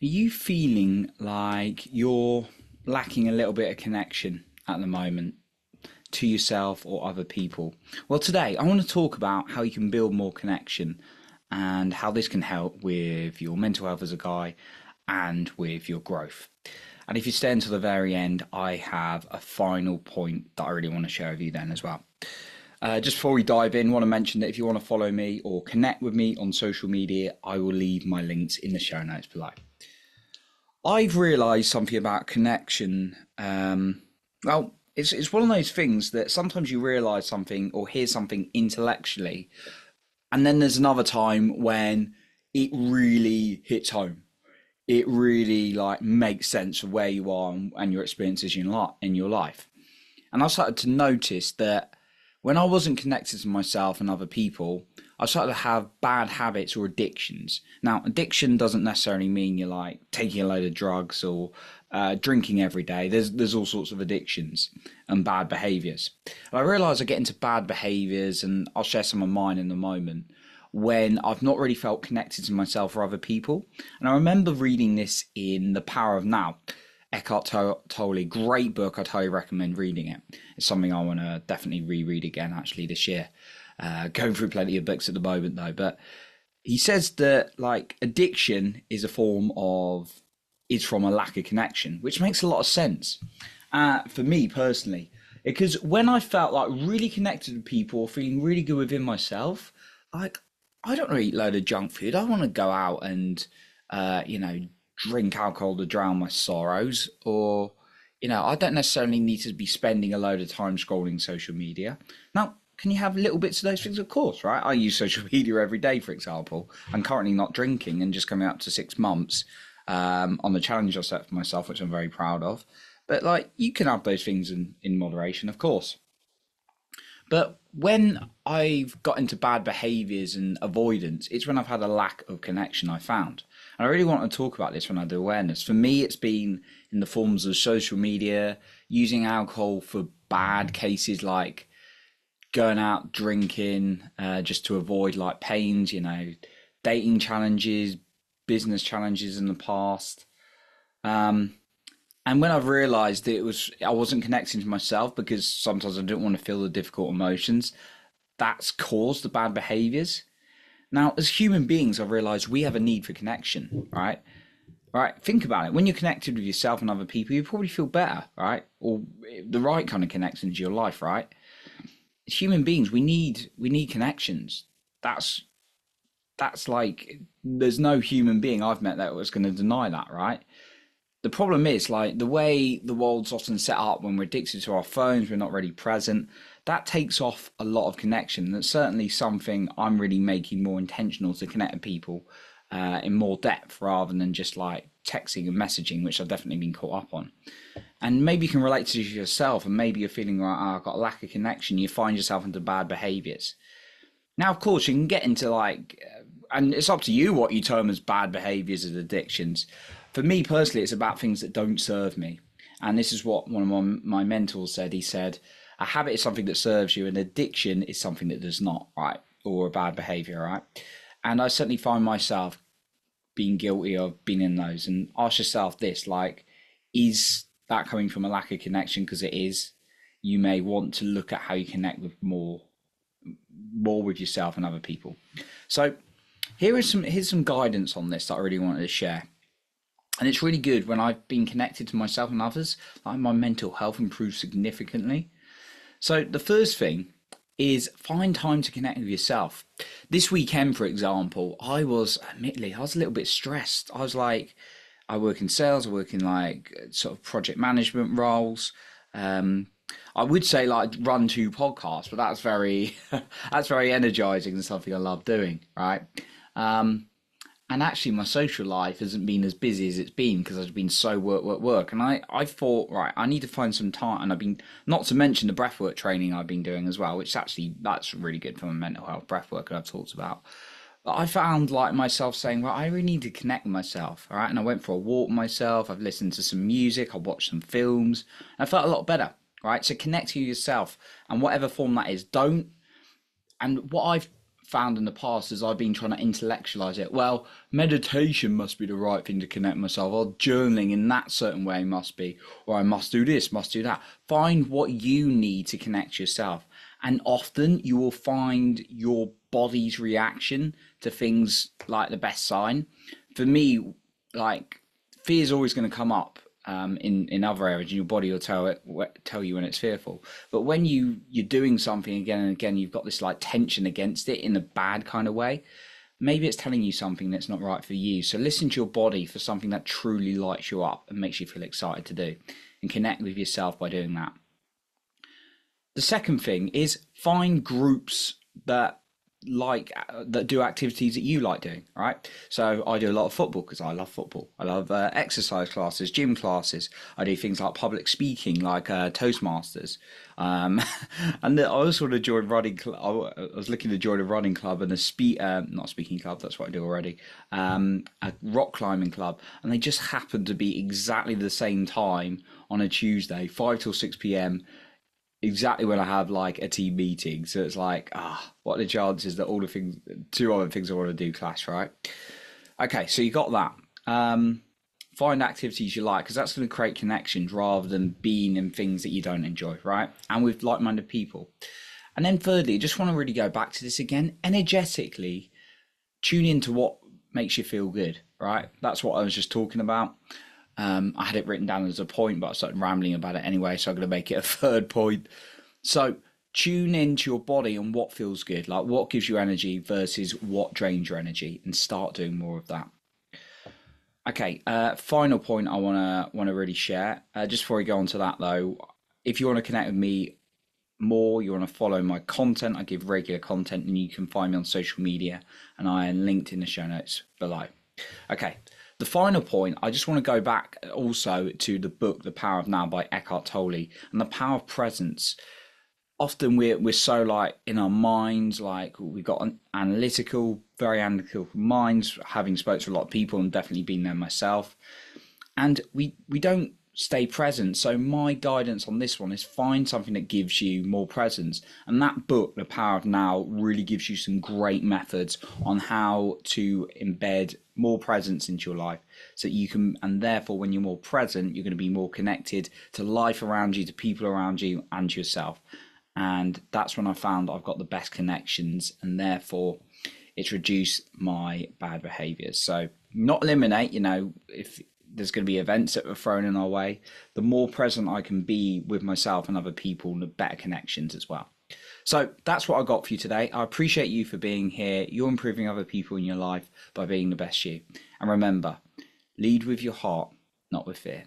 Are you feeling like you're lacking a little bit of connection at the moment to yourself or other people? Well, today I want to talk about how you can build more connection and how this can help with your mental health as a guy and with your growth. And if you stay until the very end, I have a final point that I really want to share with you then as well. Just before we dive in, I want to mention that if you want to follow me or connect with me on social media, I will leave my links in the show notes below. I've realised something about connection. It's one of those things that sometimes you realise something or hear something intellectually, and then there's another time when it really hits home. It really makes sense of where you are and your experiences in your life. And I started to notice that when I wasn't connected to myself and other people, I started to have bad habits or addictions. Now, addiction doesn't necessarily mean you're taking a load of drugs or drinking every day. There's all sorts of addictions and bad behaviours. And I realised I get into bad behaviours, and I'll share some of mine in a moment, when I've not really felt connected to myself or other people. And I remember reading this in The Power of Now. Eckhart Tolle, great book. I'd highly recommend reading it. It's something I want to definitely reread again actually this year. Going through plenty of books at the moment though, but he says that addiction is from a lack of connection, which makes a lot of sense for me personally, because when I felt really connected to people, feeling really good within myself, I don't want to eat a load of junk food. I want to go out and drink alcohol to drown my sorrows, or I don't necessarily need to be spending a load of time scrolling social media. Now, can you have little bits of those things? Of course, right? I use social media every day, for example. I'm currently not drinking and just coming up to 6 months on the challenge I set for myself, which I'm very proud of. But you can have those things in moderation, of course. But when I've got into bad behaviours and avoidance, it's when I've had a lack of connection, I found. And I really want to talk about this when I do awareness. For me, it's been in the forms of social media, using alcohol for bad cases like going out drinking just to avoid pains, dating challenges, business challenges in the past. And when I've realised that I wasn't connecting to myself because sometimes I didn't want to feel the difficult emotions, that's caused the bad behaviours. Now, as human beings, I've realised we have a need for connection, right? Right? Think about it. When you're connected with yourself and other people, you probably feel better, right? Or the right kind of connection to your life, right? As human beings, we need connections. That's there's no human being I've met that was going to deny that, right? The problem is the way the world's often set up when we're addicted to our phones, we're not really present. That takes off a lot of connection. That's certainly something I'm really making more intentional to connect with people in more depth rather than just texting and messaging, which I've definitely been caught up on. And maybe you can relate to yourself, and maybe you're feeling I've got a lack of connection. You find yourself into bad behaviours. Now, of course, you can get into and it's up to you what you term as bad behaviours and addictions. For me personally, it's about things that don't serve me. And this is what one of my mentors said. He said, a habit is something that serves you, and addiction is something that does not, right? Or a bad behaviour, right? And I certainly find myself being guilty of being in those. And ask yourself this, is that coming from a lack of connection? Because it is. You may want to look at how you connect with more with yourself and other people. So here's some guidance on this that I really wanted to share. And it's really good when I've been connected to myself and others, my mental health improves significantly. So the first thing is find time to connect with yourself. This weekend, for example, admittedly, I was a little bit stressed. I work in sales, I work in sort of project management roles. I would say run 2 podcasts, but that's very that's very energizing and something I love doing, right? And actually my social life hasn't been as busy as it's been because I've been so work. And I thought, right, I need to find some time. And I've been, not to mention the breathwork training I've been doing as well, which that's really good for my mental health, breathwork that I've talked about. But I found myself saying, well, I really need to connect with myself, all right? And I went for a walk myself. I've listened to some music. I watched some films. I felt a lot better, right? So connect to yourself, and whatever form that is, and what I've found in the past is I've been trying to intellectualize it. Well, meditation must be the right thing to connect myself, or journaling in that certain way must be, or I must do this, must do that. Find what you need to connect yourself. And often you will find your body's reaction to things like the best sign. For me, like, fear is always going to come up in other areas, and your body will tell you when it's fearful. But when you're doing something again and again, you've got this like tension against it in a bad kind of way. Maybe it's telling you something that's not right for you. So listen to your body for something that truly lights you up and makes you feel excited to do, and connect with yourself by doing that. The second thing is find groups that do activities that you like doing. Right, so I do a lot of football because I love football. I love exercise classes, gym classes. I do things like public speaking, like Toastmasters, and I also want to join running. I was looking to join a running club and not speaking club, that's what I do already, a rock climbing club, and they just happen to be exactly the same time on a Tuesday, 5 till 6 p.m, exactly when I have like a team meeting. So it's like, what are the chances that all the things, two other things I want to do clash, right? Okay, so you got that. Find activities you like, because that's going to create connections rather than being in things that you don't enjoy, right? And with like-minded people. And then thirdly, I just want to really go back to this again, energetically tune into what makes you feel good, right? That's what I was just talking about. I had it written down as a point, but I started rambling about it anyway, so I'm going to make it a third point. So tune into your body and what feels good, like what gives you energy versus what drains your energy, and start doing more of that. Okay, final point I wanna really share. Just before we go on to that though, if you want to connect with me more, you want to follow my content, I give regular content, and you can find me on social media, and I am linked in the show notes below. Okay, the final point, I just want to go back also to the book, The Power of Now by Eckhart Tolle, and the power of presence. Often we're so like in our minds, like we've got an very analytical minds, having spoke to a lot of people and definitely been there myself. And we don't stay present. So my guidance on this one is find something that gives you more presence. And that book, The Power of Now, really gives you some great methods on how to embed more presence into your life, so that you can, and therefore when you're more present, you're going to be more connected to life around you, to people around you, and to yourself. And that's when I found I've got the best connections, and therefore it's reduced my bad behaviors. So not eliminate, if there's going to be events that are thrown in our way, the more present I can be with myself and other people, the better connections as well. So that's what I got for you today. I appreciate you for being here. You're improving other people in your life by being the best you. And remember, lead with your heart, not with fear.